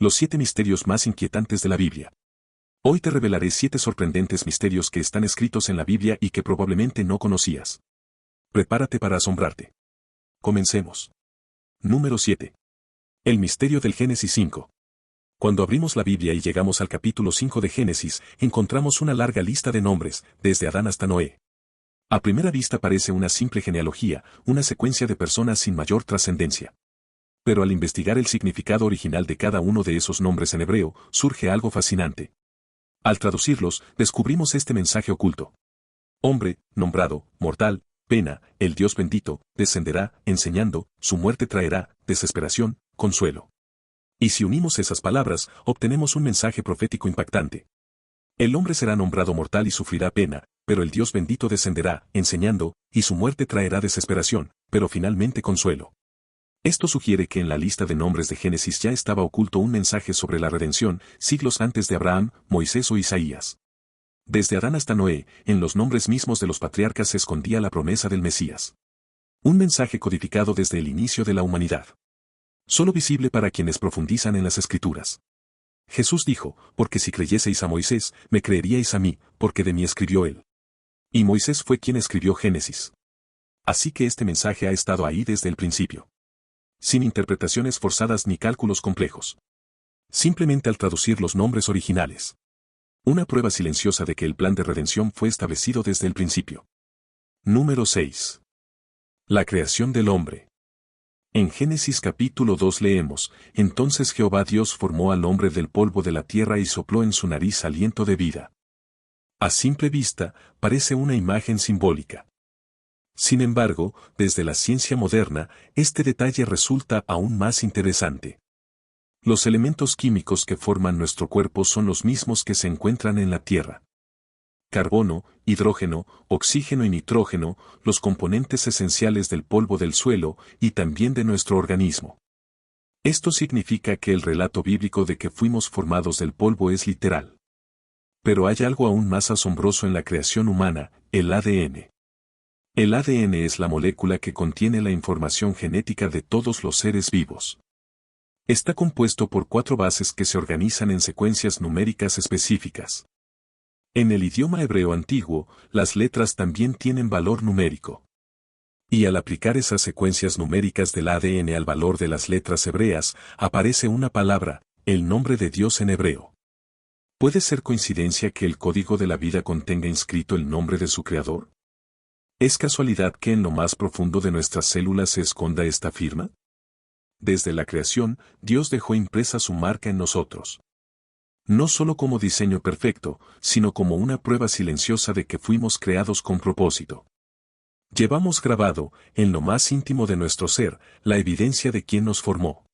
Los 7 misterios más inquietantes de la Biblia. Hoy te revelaré 7 sorprendentes misterios que están escritos en la Biblia y que probablemente no conocías. Prepárate para asombrarte. Comencemos. Número 7. El misterio del Génesis 5. Cuando abrimos la Biblia y llegamos al capítulo 5 de Génesis, encontramos una larga lista de nombres, desde Adán hasta Noé. A primera vista parece una simple genealogía, una secuencia de personas sin mayor trascendencia. Pero al investigar el significado original de cada uno de esos nombres en hebreo, surge algo fascinante. Al traducirlos, descubrimos este mensaje oculto. Hombre, nombrado, mortal, pena, el Dios bendito, descenderá, enseñando, su muerte traerá, desesperación, consuelo. Y si unimos esas palabras, obtenemos un mensaje profético impactante. El hombre será nombrado mortal y sufrirá pena, pero el Dios bendito descenderá, enseñando, y su muerte traerá desesperación, pero finalmente consuelo. Esto sugiere que en la lista de nombres de Génesis ya estaba oculto un mensaje sobre la redención, siglos antes de Abraham, Moisés o Isaías. Desde Adán hasta Noé, en los nombres mismos de los patriarcas se escondía la promesa del Mesías. Un mensaje codificado desde el inicio de la humanidad. Solo visible para quienes profundizan en las Escrituras. Jesús dijo, porque si creyeseis a Moisés, me creeríais a mí, porque de mí escribió él. Y Moisés fue quien escribió Génesis. Así que este mensaje ha estado ahí desde el principio. Sin interpretaciones forzadas ni cálculos complejos. Simplemente al traducir los nombres originales. Una prueba silenciosa de que el plan de redención fue establecido desde el principio. Número 6. La creación del hombre. En Génesis capítulo 2 leemos, entonces Jehová Dios formó al hombre del polvo de la tierra y sopló en su nariz aliento de vida. A simple vista, parece una imagen simbólica. Sin embargo, desde la ciencia moderna, este detalle resulta aún más interesante. Los elementos químicos que forman nuestro cuerpo son los mismos que se encuentran en la Tierra. Carbono, hidrógeno, oxígeno y nitrógeno, los componentes esenciales del polvo del suelo y también de nuestro organismo. Esto significa que el relato bíblico de que fuimos formados del polvo es literal. Pero hay algo aún más asombroso en la creación humana, el ADN. El ADN es la molécula que contiene la información genética de todos los seres vivos. Está compuesto por 4 bases que se organizan en secuencias numéricas específicas. En el idioma hebreo antiguo, las letras también tienen valor numérico. Y al aplicar esas secuencias numéricas del ADN al valor de las letras hebreas, aparece una palabra, el nombre de Dios en hebreo. ¿Puede ser coincidencia que el código de la vida contenga inscrito el nombre de su creador? ¿Es casualidad que en lo más profundo de nuestras células se esconda esta firma? Desde la creación, Dios dejó impresa su marca en nosotros. No solo como diseño perfecto, sino como una prueba silenciosa de que fuimos creados con propósito. Llevamos grabado, en lo más íntimo de nuestro ser, la evidencia de quién nos formó.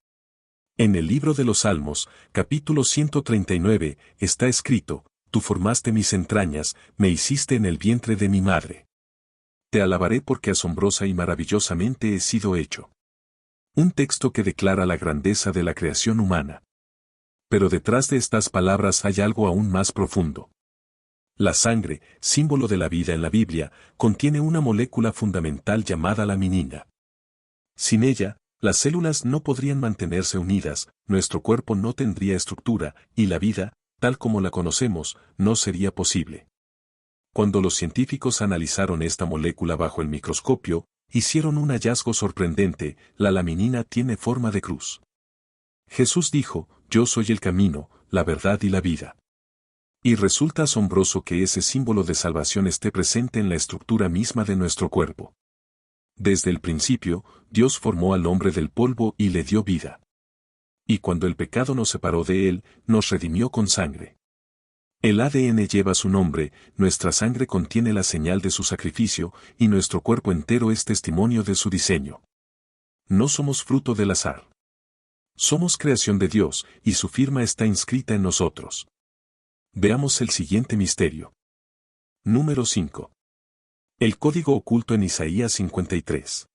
En el libro de los Salmos, capítulo 139, está escrito, tú formaste mis entrañas, me hiciste en el vientre de mi madre. Te alabaré porque asombrosa y maravillosamente he sido hecho. Un texto que declara la grandeza de la creación humana. Pero detrás de estas palabras hay algo aún más profundo. La sangre, símbolo de la vida en la Biblia, contiene una molécula fundamental llamada laminina. Sin ella, las células no podrían mantenerse unidas, nuestro cuerpo no tendría estructura, y la vida, tal como la conocemos, no sería posible. Cuando los científicos analizaron esta molécula bajo el microscopio, hicieron un hallazgo sorprendente, la laminina tiene forma de cruz. Jesús dijo, yo soy el camino, la verdad y la vida. Y resulta asombroso que ese símbolo de salvación esté presente en la estructura misma de nuestro cuerpo. Desde el principio, Dios formó al hombre del polvo y le dio vida. Y cuando el pecado nos separó de él, nos redimió con sangre. El ADN lleva su nombre, nuestra sangre contiene la señal de su sacrificio, y nuestro cuerpo entero es testimonio de su diseño. No somos fruto del azar. Somos creación de Dios, y su firma está inscrita en nosotros. Veamos el siguiente misterio. Número 5. El código oculto en Isaías 53.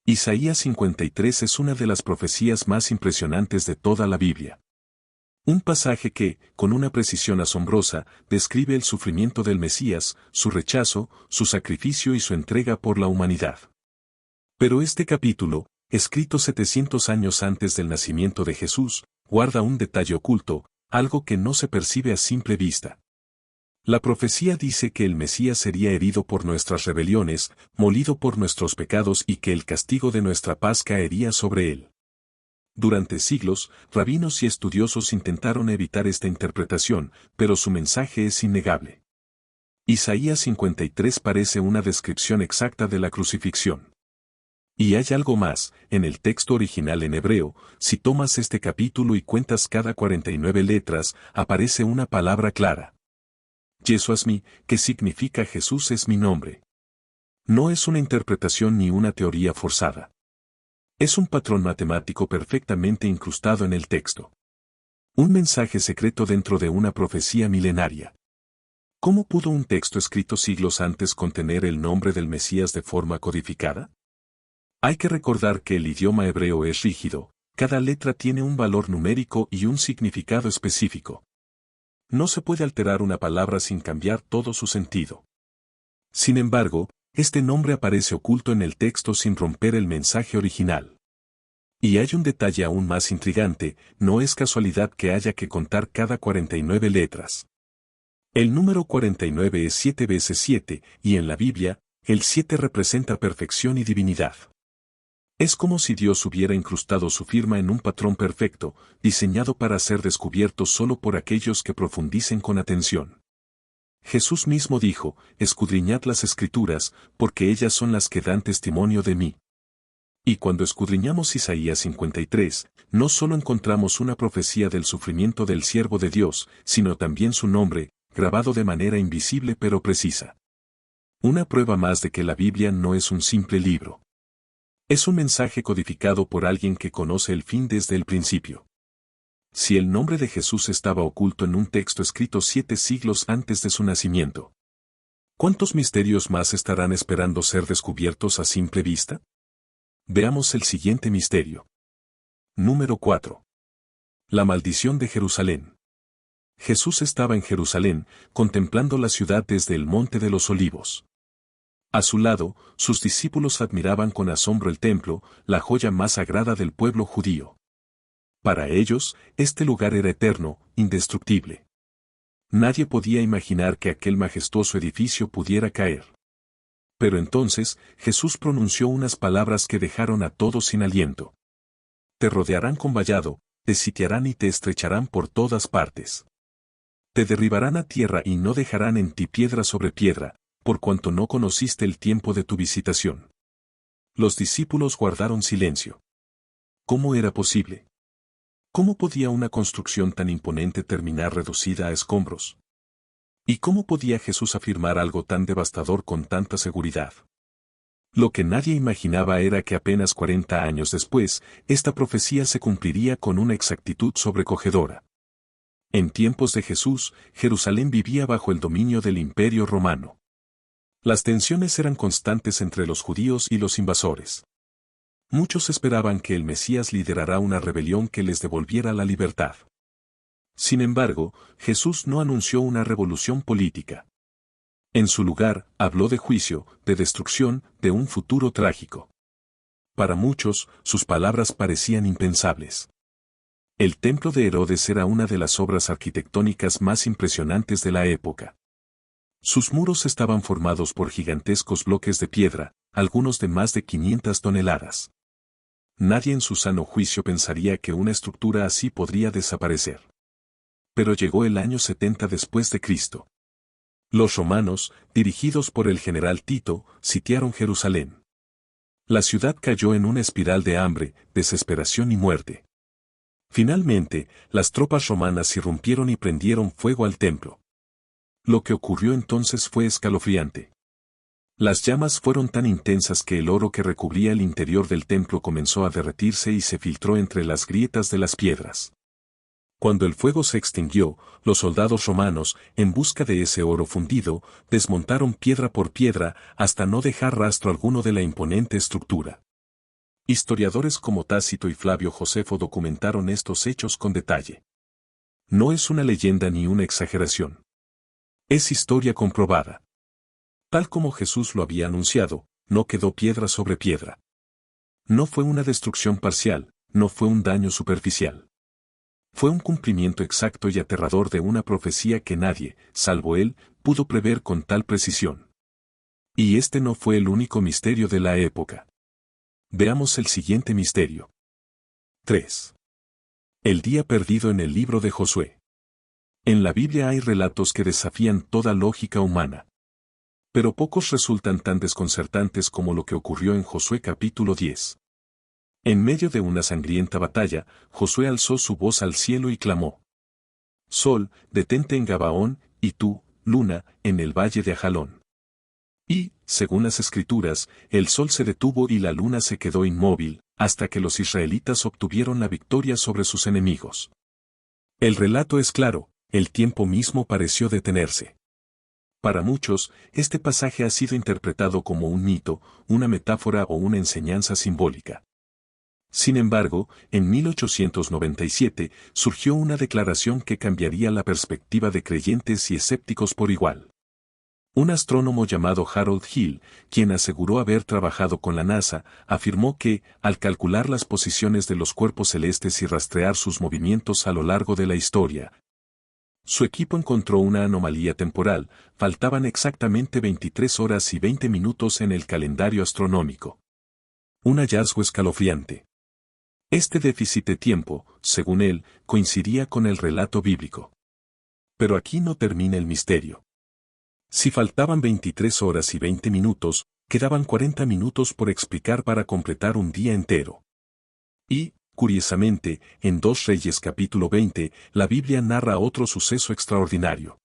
Isaías 53 es una de las profecías más impresionantes de toda la Biblia. Un pasaje que, con una precisión asombrosa, describe el sufrimiento del Mesías, su rechazo, su sacrificio y su entrega por la humanidad. Pero este capítulo, escrito 700 años antes del nacimiento de Jesús, guarda un detalle oculto, algo que no se percibe a simple vista. La profecía dice que el Mesías sería herido por nuestras rebeliones, molido por nuestros pecados y que el castigo de nuestra paz caería sobre él. Durante siglos, rabinos y estudiosos intentaron evitar esta interpretación, pero su mensaje es innegable. Isaías 53 parece una descripción exacta de la crucifixión. Y hay algo más, en el texto original en hebreo, si tomas este capítulo y cuentas cada 49 letras, aparece una palabra clara. Yeshua-Shmi, que significa Jesús es mi nombre. No es una interpretación ni una teoría forzada. Es un patrón matemático perfectamente incrustado en el texto. Un mensaje secreto dentro de una profecía milenaria. ¿Cómo pudo un texto escrito siglos antes contener el nombre del Mesías de forma codificada? Hay que recordar que el idioma hebreo es rígido, cada letra tiene un valor numérico y un significado específico. No se puede alterar una palabra sin cambiar todo su sentido. Sin embargo, este nombre aparece oculto en el texto sin romper el mensaje original. Y hay un detalle aún más intrigante, no es casualidad que haya que contar cada 49 letras. El número 49 es 7 veces 7, y en la Biblia, el 7 representa perfección y divinidad. Es como si Dios hubiera incrustado su firma en un patrón perfecto, diseñado para ser descubierto solo por aquellos que profundicen con atención. Jesús mismo dijo, escudriñad las Escrituras, porque ellas son las que dan testimonio de mí. Y cuando escudriñamos Isaías 53, no solo encontramos una profecía del sufrimiento del siervo de Dios, sino también su nombre, grabado de manera invisible pero precisa. Una prueba más de que la Biblia no es un simple libro. Es un mensaje codificado por alguien que conoce el fin desde el principio. Si el nombre de Jesús estaba oculto en un texto escrito 7 siglos antes de su nacimiento, ¿cuántos misterios más estarán esperando ser descubiertos a simple vista? Veamos el siguiente misterio. Número 4. La maldición de Jerusalén. Jesús estaba en Jerusalén, contemplando la ciudad desde el Monte de los Olivos. A su lado, sus discípulos admiraban con asombro el templo, la joya más sagrada del pueblo judío. Para ellos, este lugar era eterno, indestructible. Nadie podía imaginar que aquel majestuoso edificio pudiera caer. Pero entonces, Jesús pronunció unas palabras que dejaron a todos sin aliento. Te rodearán con vallado, te sitiarán y te estrecharán por todas partes. Te derribarán a tierra y no dejarán en ti piedra sobre piedra, por cuanto no conociste el tiempo de tu visitación. Los discípulos guardaron silencio. ¿Cómo era posible? ¿Cómo podía una construcción tan imponente terminar reducida a escombros? ¿Y cómo podía Jesús afirmar algo tan devastador con tanta seguridad? Lo que nadie imaginaba era que apenas 40 años después, esta profecía se cumpliría con una exactitud sobrecogedora. En tiempos de Jesús, Jerusalén vivía bajo el dominio del Imperio Romano. Las tensiones eran constantes entre los judíos y los invasores. Muchos esperaban que el Mesías liderara una rebelión que les devolviera la libertad. Sin embargo, Jesús no anunció una revolución política. En su lugar, habló de juicio, de destrucción, de un futuro trágico. Para muchos, sus palabras parecían impensables. El templo de Herodes era una de las obras arquitectónicas más impresionantes de la época. Sus muros estaban formados por gigantescos bloques de piedra, algunos de más de 500 toneladas. Nadie en su sano juicio pensaría que una estructura así podría desaparecer. Pero llegó el año 70 después de Cristo. Los romanos, dirigidos por el general Tito, sitiaron Jerusalén. La ciudad cayó en una espiral de hambre, desesperación y muerte. Finalmente, las tropas romanas irrumpieron y prendieron fuego al templo. Lo que ocurrió entonces fue escalofriante. Las llamas fueron tan intensas que el oro que recubría el interior del templo comenzó a derretirse y se filtró entre las grietas de las piedras. Cuando el fuego se extinguió, los soldados romanos, en busca de ese oro fundido, desmontaron piedra por piedra hasta no dejar rastro alguno de la imponente estructura. Historiadores como Tácito y Flavio Josefo documentaron estos hechos con detalle. No es una leyenda ni una exageración. Es historia comprobada. Tal como Jesús lo había anunciado, no quedó piedra sobre piedra. No fue una destrucción parcial, no fue un daño superficial. Fue un cumplimiento exacto y aterrador de una profecía que nadie, salvo él, pudo prever con tal precisión. Y este no fue el único misterio de la época. Veamos el siguiente misterio. 3. El día perdido en el libro de Josué. En la Biblia hay relatos que desafían toda lógica humana. Pero pocos resultan tan desconcertantes como lo que ocurrió en Josué capítulo 10. En medio de una sangrienta batalla, Josué alzó su voz al cielo y clamó: Sol, detente en Gabaón, y tú, luna, en el valle de Ajalón. Y, según las escrituras, el sol se detuvo y la luna se quedó inmóvil, hasta que los israelitas obtuvieron la victoria sobre sus enemigos. El relato es claro, el tiempo mismo pareció detenerse. Para muchos, este pasaje ha sido interpretado como un mito, una metáfora o una enseñanza simbólica. Sin embargo, en 1897 surgió una declaración que cambiaría la perspectiva de creyentes y escépticos por igual. Un astrónomo llamado Harold Hill, quien aseguró haber trabajado con la NASA, afirmó que, al calcular las posiciones de los cuerpos celestes y rastrear sus movimientos a lo largo de la historia, su equipo encontró una anomalía temporal: faltaban exactamente 23 horas y 20 minutos en el calendario astronómico. Un hallazgo escalofriante. Este déficit de tiempo, según él, coincidía con el relato bíblico. Pero aquí no termina el misterio. Si faltaban 23 horas y 20 minutos, quedaban 40 minutos por explicar para completar un día entero. Y, curiosamente, en 2 Reyes capítulo 20, la Biblia narra otro suceso extraordinario.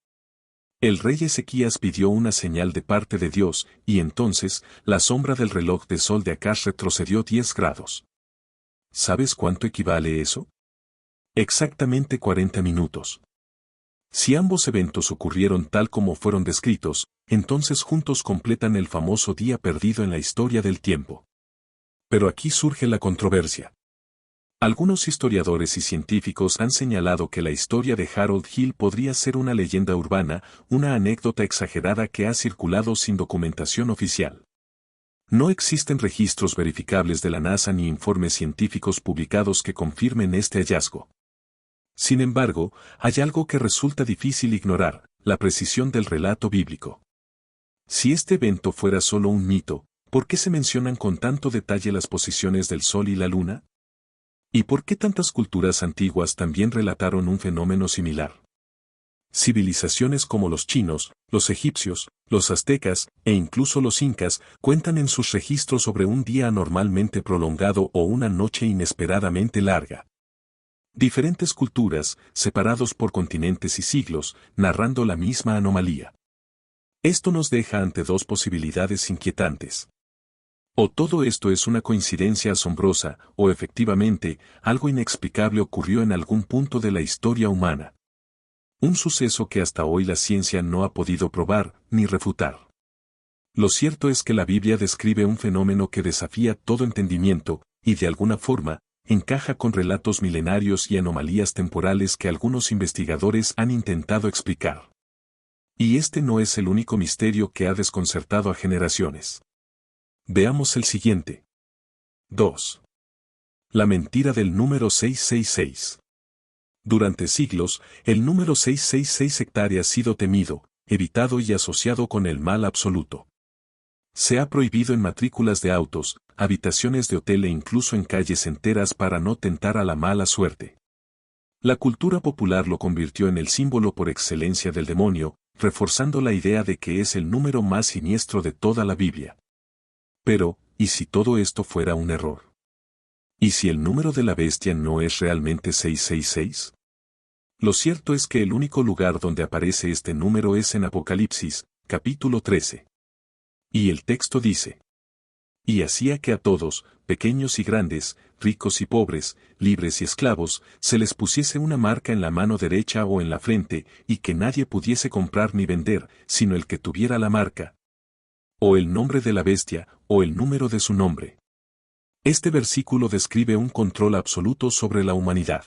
El rey Ezequías pidió una señal de parte de Dios, y entonces, la sombra del reloj de sol de Acaz retrocedió 10 grados. ¿Sabes cuánto equivale eso? Exactamente 40 minutos. Si ambos eventos ocurrieron tal como fueron descritos, entonces juntos completan el famoso día perdido en la historia del tiempo. Pero aquí surge la controversia. Algunos historiadores y científicos han señalado que la historia de Harold Hill podría ser una leyenda urbana, una anécdota exagerada que ha circulado sin documentación oficial. No existen registros verificables de la NASA ni informes científicos publicados que confirmen este hallazgo. Sin embargo, hay algo que resulta difícil ignorar: la precisión del relato bíblico. Si este evento fuera solo un mito, ¿por qué se mencionan con tanto detalle las posiciones del Sol y la Luna? ¿Y por qué tantas culturas antiguas también relataron un fenómeno similar? Civilizaciones como los chinos, los egipcios, los aztecas, e incluso los incas, cuentan en sus registros sobre un día anormalmente prolongado o una noche inesperadamente larga. Diferentes culturas, separados por continentes y siglos, narrando la misma anomalía. Esto nos deja ante dos posibilidades inquietantes. O todo esto es una coincidencia asombrosa, o efectivamente, algo inexplicable ocurrió en algún punto de la historia humana. Un suceso que hasta hoy la ciencia no ha podido probar, ni refutar. Lo cierto es que la Biblia describe un fenómeno que desafía todo entendimiento, y de alguna forma, encaja con relatos milenarios y anomalías temporales que algunos investigadores han intentado explicar. Y este no es el único misterio que ha desconcertado a generaciones. Veamos el siguiente. 2. La mentira del número 666. Durante siglos, el número 666 hectárea ha sido temido, evitado y asociado con el mal absoluto. Se ha prohibido en matrículas de autos, habitaciones de hotel e incluso en calles enteras para no tentar a la mala suerte. La cultura popular lo convirtió en el símbolo por excelencia del demonio, reforzando la idea de que es el número más siniestro de toda la Biblia. Pero, ¿y si todo esto fuera un error? ¿Y si el número de la bestia no es realmente 666? Lo cierto es que el único lugar donde aparece este número es en Apocalipsis, capítulo 13. Y el texto dice: Y hacía que a todos, pequeños y grandes, ricos y pobres, libres y esclavos, se les pusiese una marca en la mano derecha o en la frente, y que nadie pudiese comprar ni vender, sino el que tuviera la marca, o el nombre de la bestia, o el número de su nombre. Este versículo describe un control absoluto sobre la humanidad.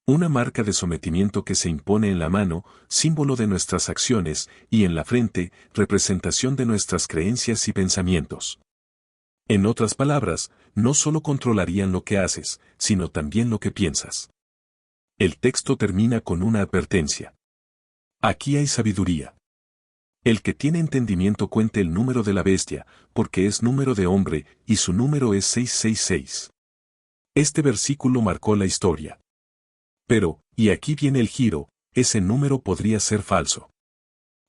Una marca de sometimiento que se impone en la mano, símbolo de nuestras acciones, y en la frente, representación de nuestras creencias y pensamientos. En otras palabras, no solo controlarían lo que haces, sino también lo que piensas. El texto termina con una advertencia. Aquí hay sabiduría. El que tiene entendimiento cuente el número de la bestia, porque es número de hombre, y su número es 666. Este versículo marcó la historia. Pero, y aquí viene el giro, ese número podría ser falso.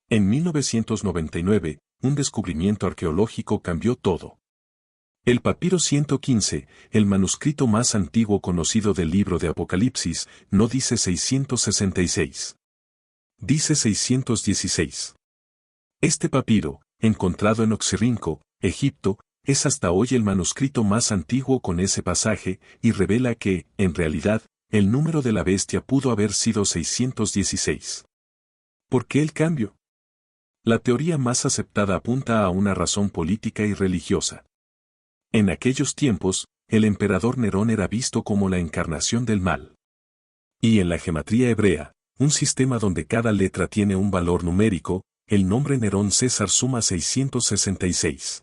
En 1999, un descubrimiento arqueológico cambió todo. El papiro 115, el manuscrito más antiguo conocido del libro de Apocalipsis, no dice 666. Dice 616. Este papiro, encontrado en Oxirrinco, Egipto, es hasta hoy el manuscrito más antiguo con ese pasaje, y revela que, en realidad, el número de la bestia pudo haber sido 616. ¿Por qué el cambio? La teoría más aceptada apunta a una razón política y religiosa. En aquellos tiempos, el emperador Nerón era visto como la encarnación del mal. Y en la gematría hebrea, un sistema donde cada letra tiene un valor numérico, el nombre Nerón César suma 666.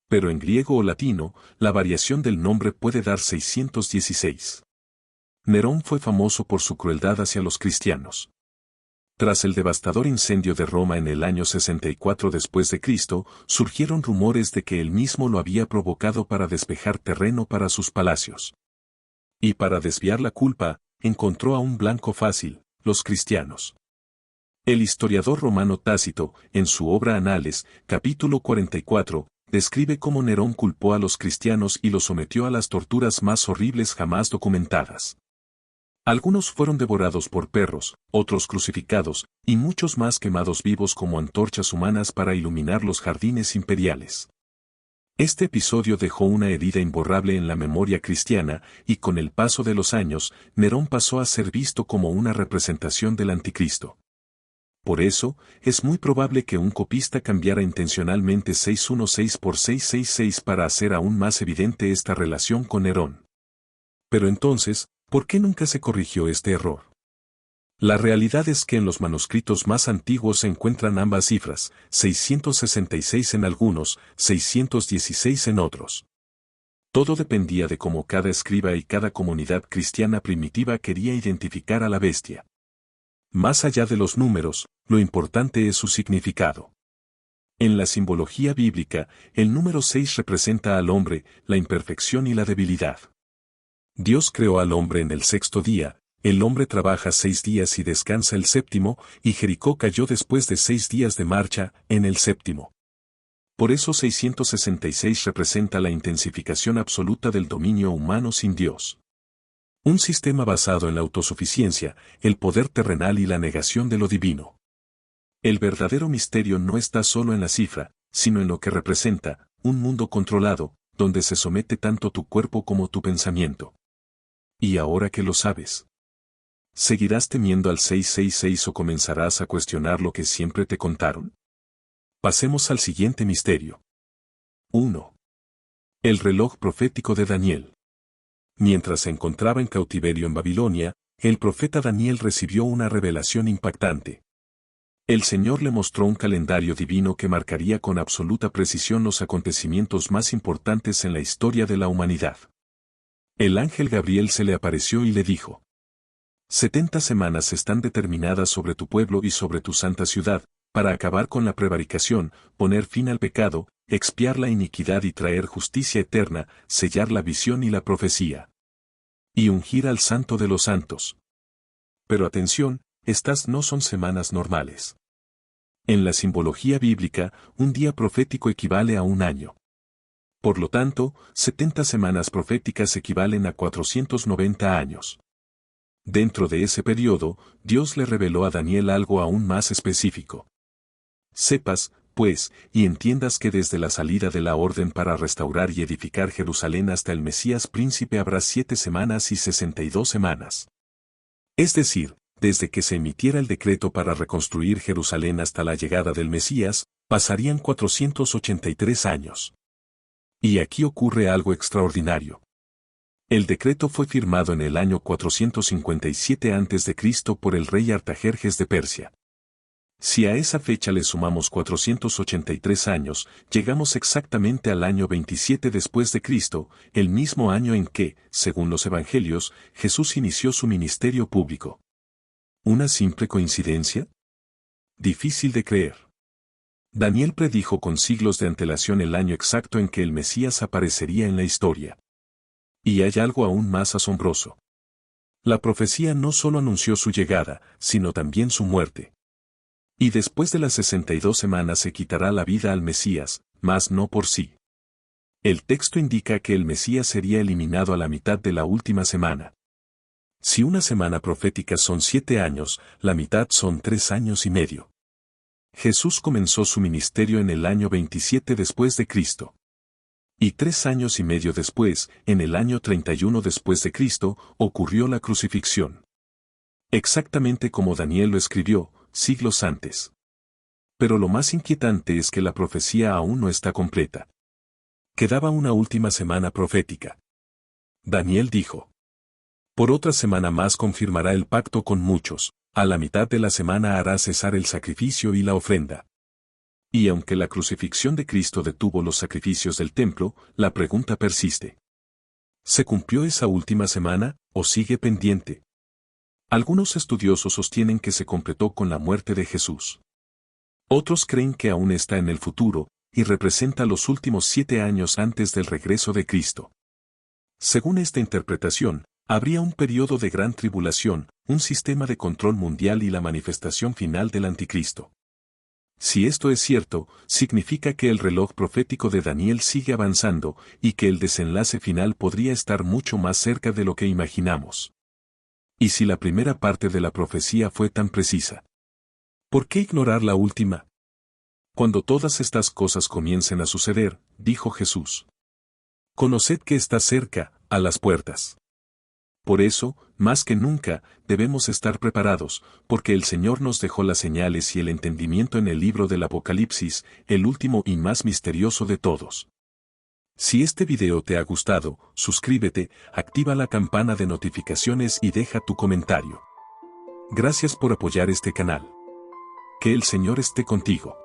Pero en griego o latino, la variación del nombre puede dar 616. Nerón fue famoso por su crueldad hacia los cristianos. Tras el devastador incendio de Roma en el año 64 después de Cristo, surgieron rumores de que él mismo lo había provocado para despejar terreno para sus palacios. Y para desviar la culpa, encontró a un blanco fácil, los cristianos. El historiador romano Tácito, en su obra Anales, capítulo 44, describe cómo Nerón culpó a los cristianos y los sometió a las torturas más horribles jamás documentadas. Algunos fueron devorados por perros, otros crucificados, y muchos más quemados vivos como antorchas humanas para iluminar los jardines imperiales. Este episodio dejó una herida imborrable en la memoria cristiana, y con el paso de los años, Nerón pasó a ser visto como una representación del anticristo. Por eso, es muy probable que un copista cambiara intencionalmente 616 por 666 para hacer aún más evidente esta relación con Nerón. Pero entonces, ¿por qué nunca se corrigió este error? La realidad es que en los manuscritos más antiguos se encuentran ambas cifras, 666 en algunos, 616 en otros. Todo dependía de cómo cada escriba y cada comunidad cristiana primitiva quería identificar a la bestia. Más allá de los números, lo importante es su significado. En la simbología bíblica, el número 6 representa al hombre, la imperfección y la debilidad. Dios creó al hombre en el sexto día, el hombre trabaja 6 días y descansa el séptimo, y Jericó cayó después de 6 días de marcha, en el séptimo. Por eso 666 representa la intensificación absoluta del dominio humano sin Dios. Un sistema basado en la autosuficiencia, el poder terrenal y la negación de lo divino. El verdadero misterio no está solo en la cifra, sino en lo que representa, un mundo controlado, donde se somete tanto tu cuerpo como tu pensamiento. Y ahora que lo sabes, ¿seguirás temiendo al 666 o comenzarás a cuestionar lo que siempre te contaron? Pasemos al siguiente misterio. 1. El reloj profético de Daniel. Mientras se encontraba en cautiverio en Babilonia, el profeta Daniel recibió una revelación impactante. El Señor le mostró un calendario divino que marcaría con absoluta precisión los acontecimientos más importantes en la historia de la humanidad. El ángel Gabriel se le apareció y le dijo: 70 semanas están determinadas sobre tu pueblo y sobre tu santa ciudad, para acabar con la prevaricación, poner fin al pecado, expiar la iniquidad y traer justicia eterna, sellar la visión y la profecía. Y ungir al Santo de los Santos. Pero atención, estas no son semanas normales. En la simbología bíblica, un día profético equivale a un año. Por lo tanto, 70 semanas proféticas equivalen a 490 años. Dentro de ese periodo, Dios le reveló a Daniel algo aún más específico. Sepas, pues, y entiendas que desde la salida de la orden para restaurar y edificar Jerusalén hasta el Mesías príncipe habrá 7 semanas y 62 semanas. Es decir, desde que se emitiera el decreto para reconstruir Jerusalén hasta la llegada del Mesías, pasarían 483 años. Y aquí ocurre algo extraordinario. El decreto fue firmado en el año 457 a.C. por el rey Artajerjes de Persia. Si a esa fecha le sumamos 483 años, llegamos exactamente al año 27 después de Cristo, el mismo año en que, según los Evangelios, Jesús inició su ministerio público. ¿Una simple coincidencia? Difícil de creer. Daniel predijo con siglos de antelación el año exacto en que el Mesías aparecería en la historia. Y hay algo aún más asombroso. La profecía no solo anunció su llegada, sino también su muerte. Y después de las 62 semanas se quitará la vida al Mesías, mas no por sí. El texto indica que el Mesías sería eliminado a la mitad de la última semana. Si una semana profética son 7 años, la mitad son 3 años y medio. Jesús comenzó su ministerio en el año 27 después de Cristo. Y 3 años y medio después, en el año 31 después de Cristo, ocurrió la crucifixión. Exactamente como Daniel lo escribió, siglos antes. Pero lo más inquietante es que la profecía aún no está completa. Quedaba una última semana profética. Daniel dijo: por otra semana más confirmará el pacto con muchos, a la mitad de la semana hará cesar el sacrificio y la ofrenda. Y aunque la crucifixión de Cristo detuvo los sacrificios del templo, la pregunta persiste. ¿Se cumplió esa última semana, o sigue pendiente? Algunos estudiosos sostienen que se completó con la muerte de Jesús. Otros creen que aún está en el futuro, y representa los últimos 7 años antes del regreso de Cristo. Según esta interpretación, habría un periodo de gran tribulación, un sistema de control mundial y la manifestación final del Anticristo. Si esto es cierto, significa que el reloj profético de Daniel sigue avanzando, y que el desenlace final podría estar mucho más cerca de lo que imaginamos. ¿Y si la primera parte de la profecía fue tan precisa? ¿Por qué ignorar la última? Cuando todas estas cosas comiencen a suceder, dijo Jesús: conoced que está cerca, a las puertas. Por eso, más que nunca, debemos estar preparados, porque el Señor nos dejó las señales y el entendimiento en el libro del Apocalipsis, el último y más misterioso de todos. Si este video te ha gustado, suscríbete, activa la campana de notificaciones y deja tu comentario. Gracias por apoyar este canal. Que el Señor esté contigo.